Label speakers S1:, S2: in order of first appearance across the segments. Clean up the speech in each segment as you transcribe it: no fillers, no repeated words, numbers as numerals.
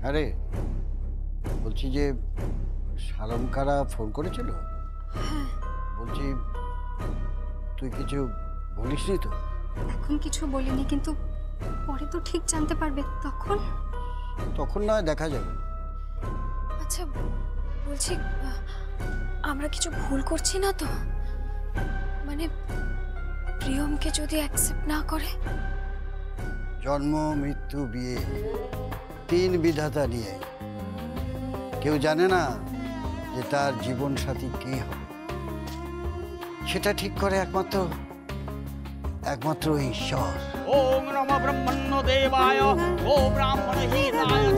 S1: আরে বলছি যে সারঙ্কারা ফোন করেছিল। বলছি তুই কিছু বলিসনি তো?
S2: এখন কিছু বলিনি, কিন্তু পরে তো ঠিক জানতে পারবে, তখন
S1: তখন না হয় দেখা যাবে।
S3: আচ্ছা বলছি, আমরা কিছু ভুল করছি না তো? মানে প্রিয়মকে যদি অ্যাকসেপ্ট না করে?
S1: জন্ম মৃত্যু বিয়ে তিন বিধাতা নিয়ে কেউ জানে না যে তার জীবন সাথী কে হবে। সেটা ঠিক করে একমাত্র ঈশ্বর।
S4: ওম নমঃ ব্রহ্মণ্য দেবায় ও ব্রাহ্মণ হিতায়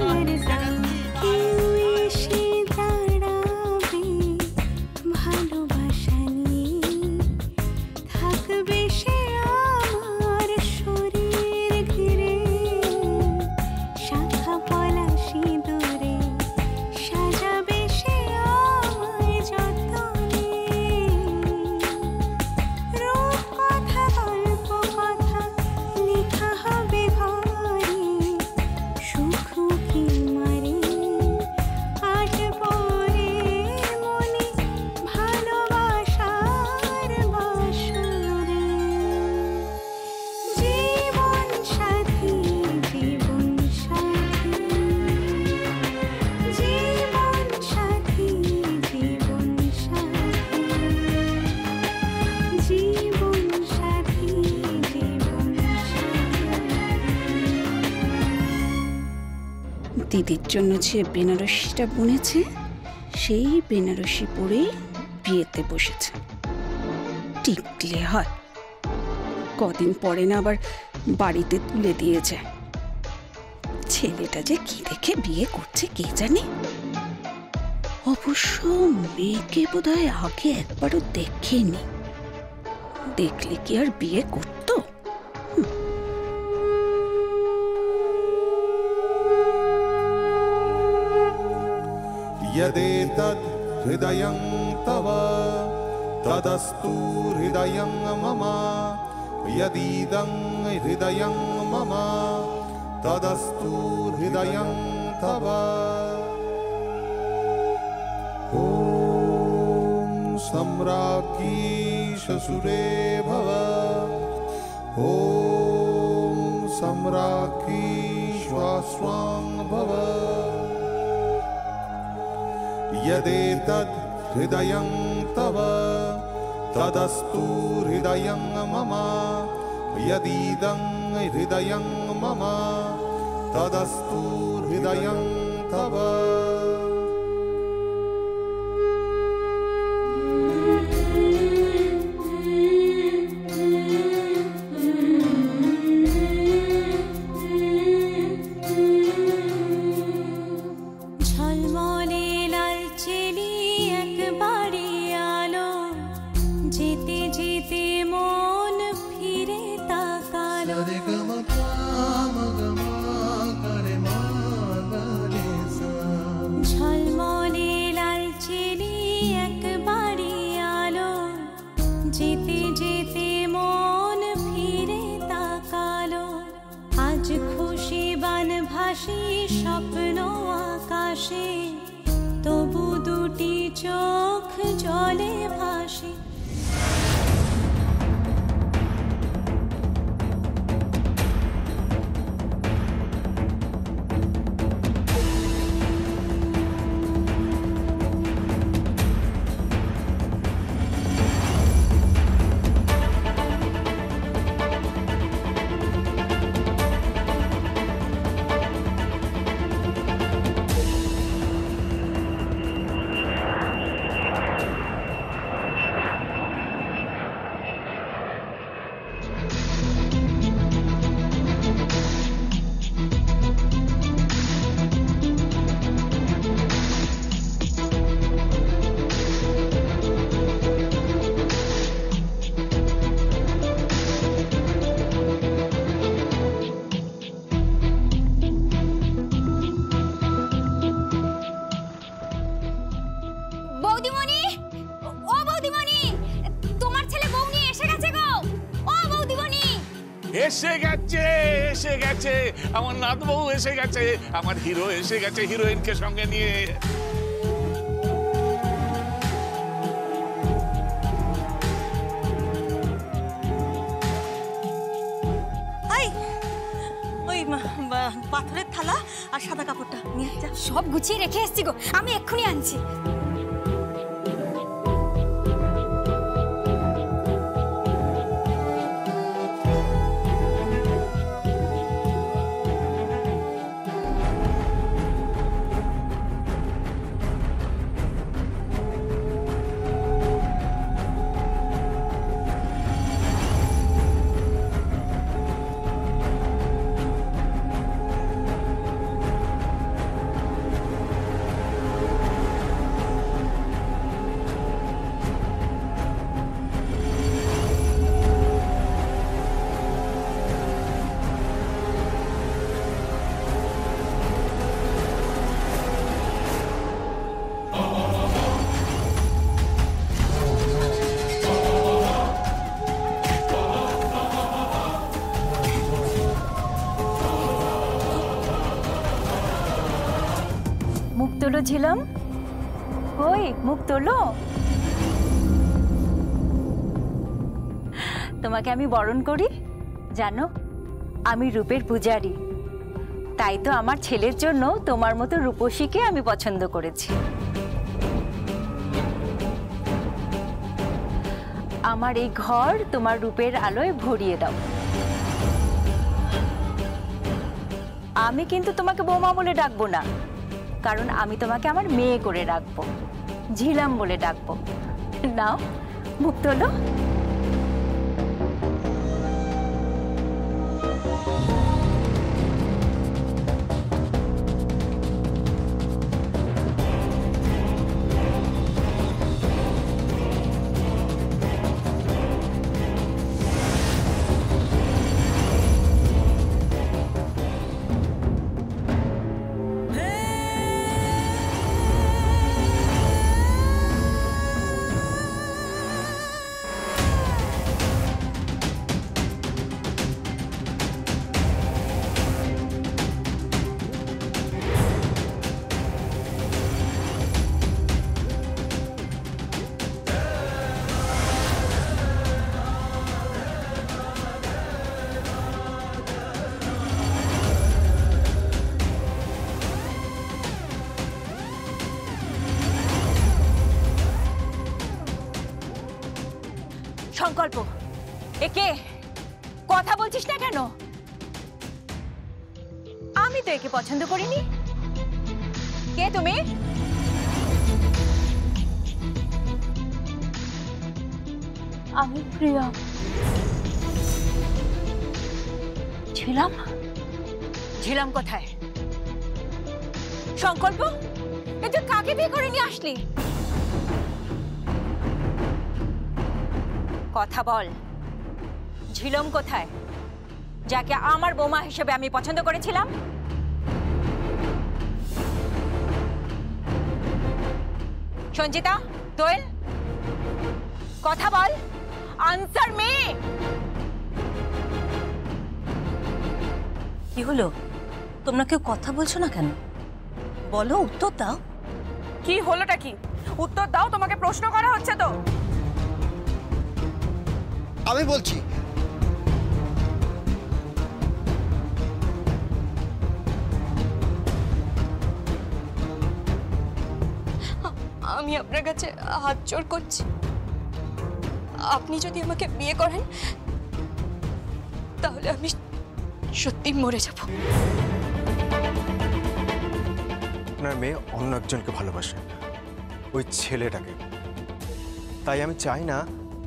S5: দিদির জন্য যে বেনারসিটা বুনেছে সেই বেনারসি পরেই বিয়েতে বসেছে। টিকলে হয়, কদিন পরে না আবার বাড়িতে তুলে দিয়ে যায়। ছেলেটা যে কি দেখে বিয়ে করছে কে জানে। অবশ্য মেয়েকে বোধহয় আগে একবারও দেখেনি, দেখলে কি আর বিয়ে করতো?
S6: यदेतद् हृदयं तव तदस्तु हृदयं मम यदीदं हृदयं मम तदस्तु हृदयं तव। ॐ सम्राज्ञी शशुरे भव। ॐ सम्राज्ञी श्वास्वां भव। यदेतद् हृदयं तव तदस्तु हृदयं मम यदीदं हृदयं मम तदस्तु हृदयं तव।
S7: যেতে যেতে মন ফিরে তাকালো, আজ খুশি বান ভাসি স্বপ্ন আকাশে, তবু দুটি চোখ জলে ভাসে।
S8: এসে গেছে, এসে গেছে, আমার নাত বউ এসে গেছে, আমার হিরো এসে গেছে হিরোইনকে সঙ্গে নিয়ে।
S9: ওই পাথরের থালা আর সাদা কাপড়টা নিয়ে যা।
S3: সব গুছিয়ে রেখে এসছি গো, আমি এক্ষুনি আনছি।
S10: মুখ তোলো ঝিলাম, কই মুখ তোলো। তোমাকে আমি বরণ করি, জানো আমি রূপের পূজারী, তাই তো আমার ছেলের জন্য তোমার মতো রূপসীকে আমি পছন্দ করেছি। আমার এই ঘর তোমার রূপের আলোয় ভরিয়ে দাও। আমি কিন্তু তোমাকে বৌমা বলে ডাকবো না, কারণ আমি তোমাকে আমার মেয়ে করে রাখবো, ঝিলাম বলে ডাকবো। নাও মুখ তোলো। সংকল্প, একে কথা বলছিস না কেন? আমি তো একে পছন্দ করিনি। কে তুমি? আমি প্রিয়া। ঝিলাম? ঝিলাম কোথায়? সংকল্প, এ তুই কাকে বিয়ে করে নিয়ে আসলি? কথা বল, ঝিলম কোথায়, যাকে আমার বোমা হিসেবে আমি পছন্দ করেছিলাম? সঞ্জিতা, দোয়েল, কথা বল, আনসার মি।
S9: কি হলো, তোমরা কেউ কথা বলছো না কেন? বলো, উত্তর দাও।
S5: কি হলোটা কি? উত্তর দাও, তোমাকে প্রশ্ন করা হচ্ছে তো।
S1: আমি বলছি,
S3: আমি আপনার কাছে হাত জোড় করছি, আপনি যদি আমাকে বিয়ে করেন তাহলে আমি সত্যি মরে যাব।
S11: আপনার মেয়ে অন্য একজনকে ভালোবাসে, ওই ছেলেটাকে। তাই আমি চাই না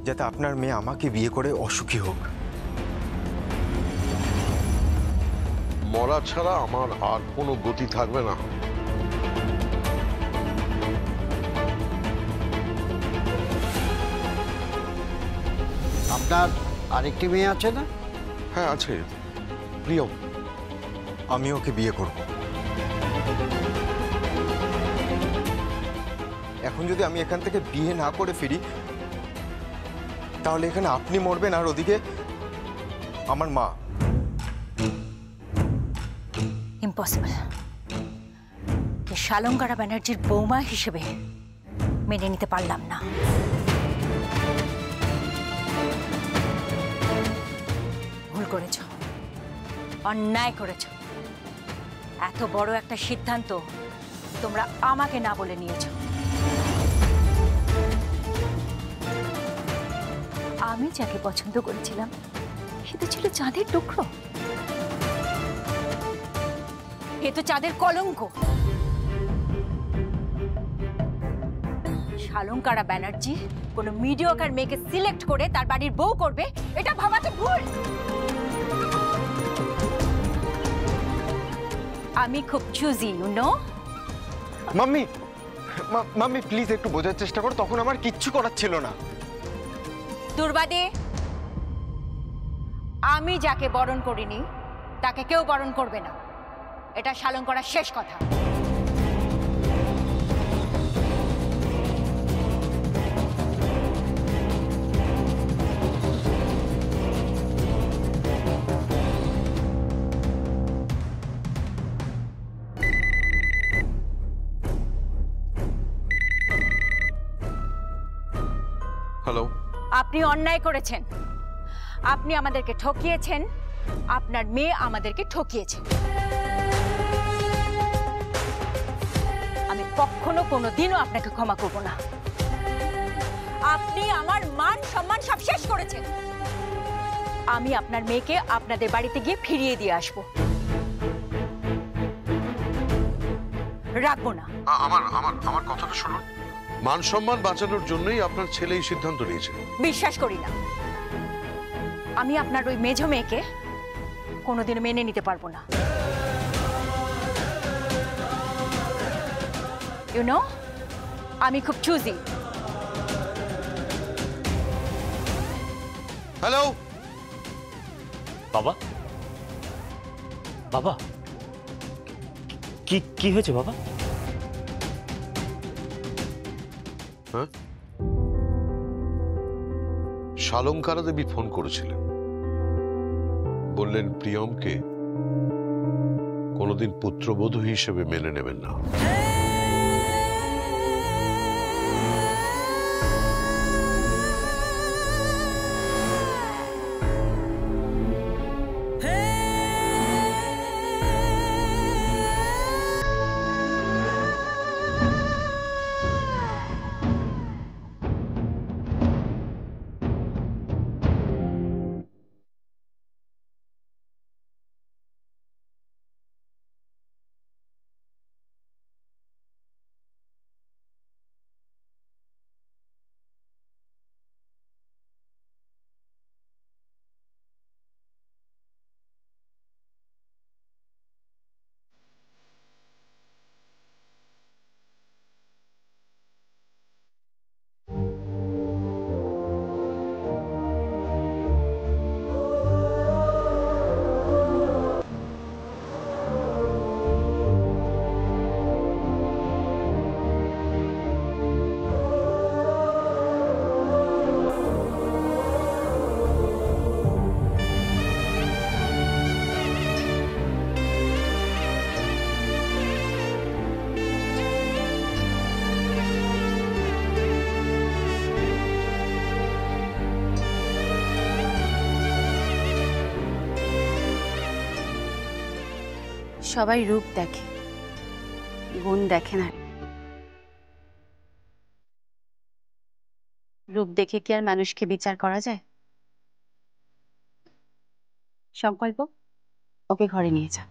S11: যাতে আপনার মেয়ে আমাকে বিয়ে করে অসুখী হোক।
S8: মরা ছাড়া আমার আর কোনো গতি থাকবে না।
S1: আপনার আরেকটি মেয়ে আছে না?
S8: হ্যাঁ আছে, প্রিয়।
S11: আমি ওকে বিয়ে করব। এখন যদি আমি এখান থেকে বিয়ে না করে ফিরি, তাহলে এখানে আপনি মরবেন আর ওদিকে আমার মা।
S10: ইম্পসিবল। শালঙ্কারা ব্যানার্জির বৌমা হিসেবে মেনে নিতে পারলাম না। ভুল করেছ, অন্যায় করেছ। এত বড় একটা সিদ্ধান্ত তোমরা আমাকে না বলে নিয়েছ। আমি যাকে পছন্দ করেছিলাম সে তো ছিল চাঁদের টুকরো, এ তো চাঁদের কলঙ্ক। শালঙ্কারা ব্যানার্জি কোনো মিডিয়াকার মেয়েকে সিলেক্ট করে তার বাড়ির বউ করবে, এটা ভাবা তো ভুল। আমি খুব choosy, you know.
S11: Mummy, mummy please একটু বোঝার চেষ্টা করো, তখন আমার কিচ্ছু করার ছিল না।
S10: দুর্বাদে, আমি যাকে বরণ করিনি তাকে কেউ বরণ করবে না, এটা শালঙ্কারার শেষ কথা।
S12: হ্যালো।
S10: আপনি অন্যায় করেছেন, আপনি আমাদেরকে ঠকিয়েছেন, আপনার মেয়ে আমাদেরকে ঠকিয়েছে। আমি কখনো কোনোদিনও আপনাকে ক্ষমা করব না। আপনি আমার মান সম্মান সব শেষ করেছেন। আমি আপনার মেয়েকে আপনাদের বাড়িতে গিয়ে ফিরিয়ে দিয়ে আসবো, রাখবো না।
S12: আমার কথাটা শুনুন, মান সম্মান বাঁচানোর জন্যই আপনার ছেলে এই সিদ্ধান্ত নিয়েছে।
S10: বিশ্বাস করি না, আমি আপনার ওই মেঝো মেয়েকে কোনোদিন মেনে নিতে পারবো না। ইউ নো, আমি খুব চুজি।
S12: হ্যালো
S13: বাবা, বাবা কি হয়েছে বাবা?
S12: হ্যাঁ, শালঙ্কারা দেবী ফোন করেছিলেন, বললেন প্রিয়মকে কোনোদিন পুত্রবধূ হিসেবে মেনে নেবেন না।
S14: সবাই রূপ দেখে, গুণ দেখে না। রূপ দেখে কি আর মানুষকে বিচার করা যায়? সংকল্প, ওকে ঘরে নিয়ে যা।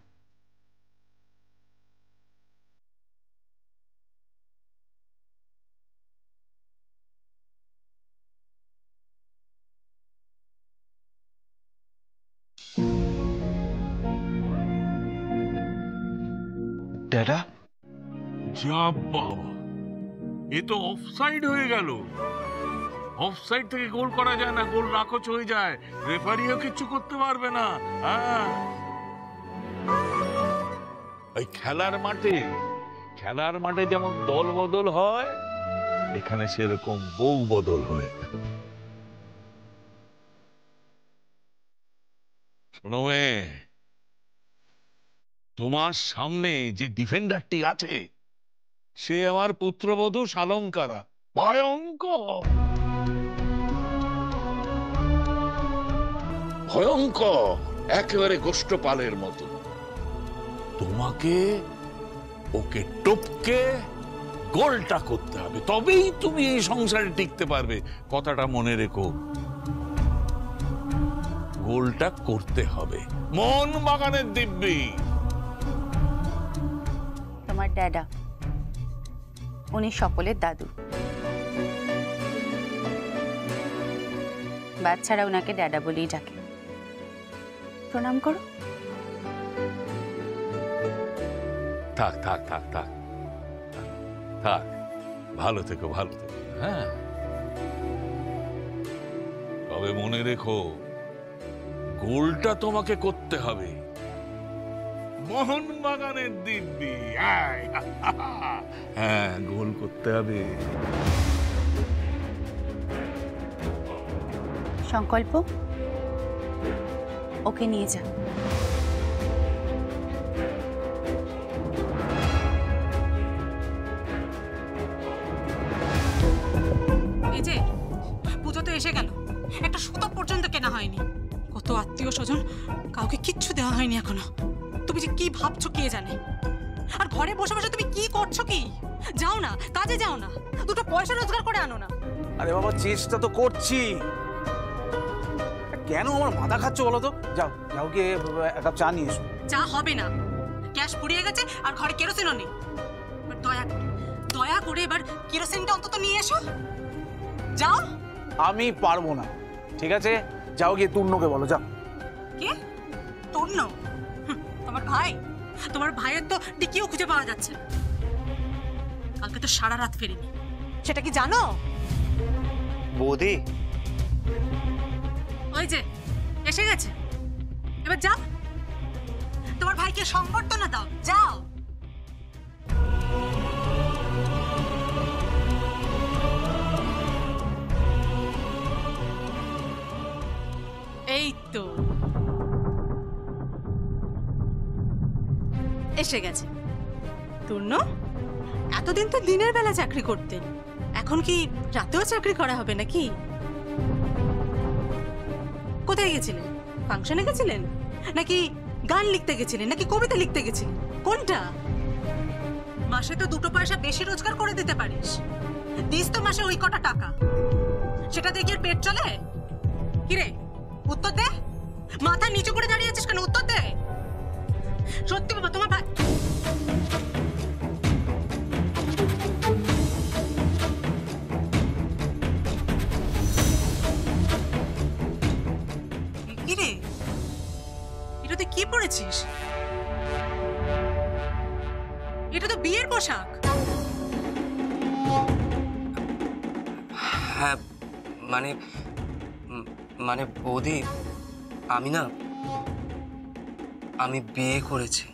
S11: ড্যাডা,
S8: যা বাবা, এ তো অফসাইড হয়ে গেল। অফসাইড থেকে গোল করা যায় না, গোল নাকচ হয়ে যায়, রেফারিও কিচ্ছু করতে পারবে না। এই খেলার মাঠে যেমন দল বদল হয়, এখানে সেরকম বউ বদল হয়। শোনো মেয়ে, তোমার সামনে যে ডিফেন্ডারটি আছে সে আমার পুত্রবধূ শালঙ্কারা, ভয়ঙ্কর ভয়ঙ্কর, একেবারে গোষ্ঠপালের মতো। তোমাকে ওকে টপকে গোলটা করতে হবে, তবেই তুমি এই সংসারে টিকতে পারবে। কথাটা মনে রেখো, গোলটা করতে হবে। মোহনবাগানের দিব্যি।
S14: তোমার ড্যাডা, উনি সকলের দাদু। বাচ্চারা ওনাকে ড্যাডা বলেই ডাকে। প্রণাম করো।
S8: থাক থাক থাক থাক থাক, ভালো থেকো ভালো থেকো। হ্যাঁ, তবে মনে রেখো গোলটা তোমাকে করতে হবে। মোহনবাগানের দিব্যি, হ্যাঁ গোল করতে হবে।
S14: সংকল্প, ওকে নিয়ে যা।
S13: এই যে পুজো তো এসে গেল, একটা সুতো পর্যন্ত কেনা হয়নি। কত আত্মীয় স্বজন, কাউকে কিচ্ছু দেওয়া হয়নি এখনো। তুমি যে কি ভাবছো কে জানে। আর ঘরে বসে বসে তুমি কি করছো কি? যাও না, কাজে যাও না, দুটো পয়সা রোজগার করে আনো না।
S4: আরে বাবা, চেষ্টা তো করছি। কেন আমার মাথা খাচ্ছ বলো তো? যাও যাও, গিয়ে এক কাপ চা নিয়ে এসো।
S13: চা হবে না, গ্যাস ফুরিয়ে গেছে আর ঘরে কেরোসিনও নেই। দয়া করে এবার কেরোসিনটা অন্তত নিয়ে এসো। যাও।
S4: আমি পারবো না। ঠিক আছে, যাও গিয়ে তূর্ণকে বলো, যাও।
S13: কে? তূর্ণ? তোমার ভাই? তোমার ভাইয়ের তো টিকিও খুঁজে পাওয়া যাচ্ছে। কালকে তো সারা রাত ফেরিনি, সেটা কি জানো?
S11: বৌদি,
S13: ওই যে এসে গেছে, এবার যাও, তোমার ভাইকে সংবর্ধনা দাও, যাও। এই তো এসে গেছে তূর্ণ। এতদিন তো দিনের বেলা চাকরি করতেন, এখন কি রাতেও চাকরি করা হবে নাকি? কোথায় গেছিলেন? ফাংশনে গেছিলেন নাকি গান লিখতে গেছিলেন নাকি কবিতা লিখতে গেছিলেন? কোনটা? মাসে তো দুটো পয়সা বেশি রোজগার করে দিতে পারিস। দিস তো মাসে ওই কটা টাকা, সেটা দিয়ে কি আর পেট চলে? কিরে, উত্তর দে। মাথা নিচু করে দাঁড়িয়ে আছিস কেন? উত্তর দে। সত্যি বাবা, তোমার ভাই কিরে, এটা তুই কি পরেছিস? এটা তো বিয়ের পোশাক।
S15: হ্যাঁ, মানে বৌদি, আমি বিয়ে করেছি।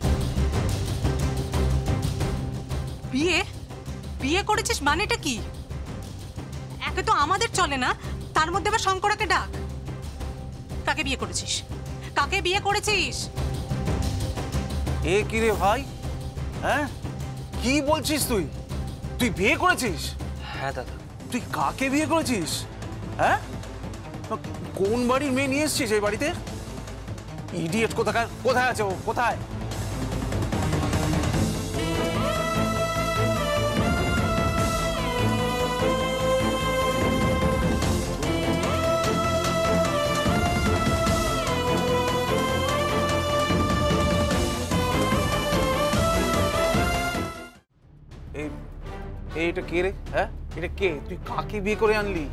S13: বিয়ে করেছিস মানেটা কি? একে তো আমাদের চলে না, তার মধ্যে আবার শঙ্করাকে ডাক। কাকে বিয়ে করেছিস? কাকে বিয়ে করেছিস?
S4: এ কি রে ভাই, হ্যাঁ কি বলছিস তুই? তুই বিয়ে করেছিস?
S15: হ্যাঁ দাদা।
S4: তুই কাকে বিয়ে করেছিস? হ্যাঁ, কোন বাড়ির মেয়ে নিয়ে এসছিস এই বাড়িতে? ইডিয়েট কোথাকার, কোথায় আছে ও, কোথায়? এটা কে রে? হ্যাঁ, এটা কে? তুই কাকে বিয়ে করে আনলি?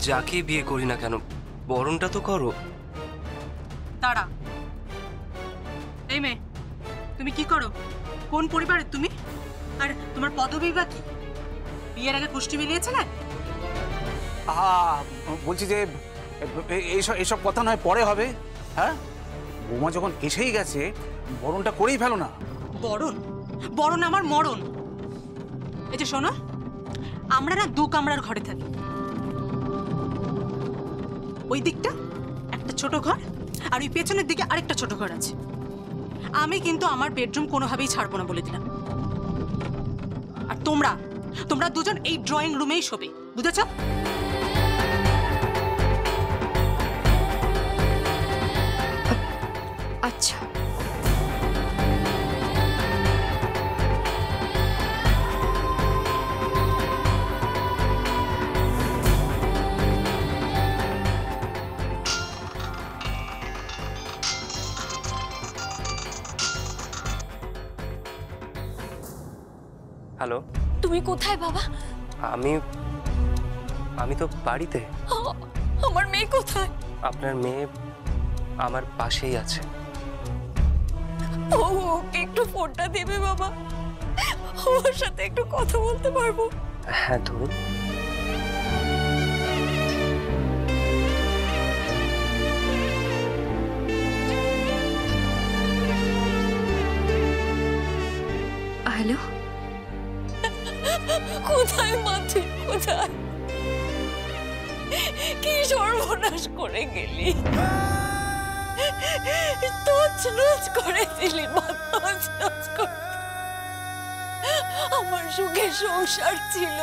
S15: যাকে বিয়ে করি না কেন, বরণটা তো করো।
S13: দাঁড়া। এই মেয়ে, তুমি কি করো? কোন পরিবারের তুমি? আর তোমার পদবী বা কি? বিয়ের আগে কুষ্টি মিলিয়েছে না?
S4: বলছি যে এইসব কথা নয়, পরে হবে। হ্যাঁ, বৌমা যখন এসেই গেছে, বরণটা করেই ফেলো না।
S13: বরণ? বরণ আমার মরণ। এই যে শোনো, আমরা না দু কামরার ঘরে থাকি। ওই দিকটা একটা ছোট ঘর, আর ওই পেছনের দিকে আরেকটা ছোট ঘর আছে। আমি কিন্তু আমার বেডরুম কোনোভাবেই ছাড়বো না বলে দিলাম। আর তোমরা তোমরা দুজন এই ড্রয়িং রুমেই শোবে, বুঝেছ?
S3: আচ্ছা।
S15: হ্যালো,
S3: তুমি কোথায় বাবা?
S15: আমি তো বাড়িতে।
S3: আমার মেয়ে কোথায়?
S15: আপনার মেয়ে আমার পাশেই আছে।
S3: ওকে একটু ফোনটা দেবে বাবা, ওর সাথে একটু কথা বলতে পারবো?
S15: হ্যাঁ ধরুন।
S3: হ্যালো, কোথায় মাঝে, কোথায়? কি সর্বনাশ করে গেলি, তছনছ করে দিলি মা, তছনছ করে। আমার সুখের সংসার ছিল,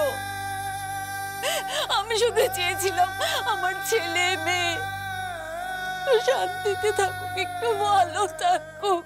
S3: আমি শুধু চেয়েছিলাম আমার ছেলে মেয়ে শান্তিতে থাকুক, একটু ভালো থাকুক।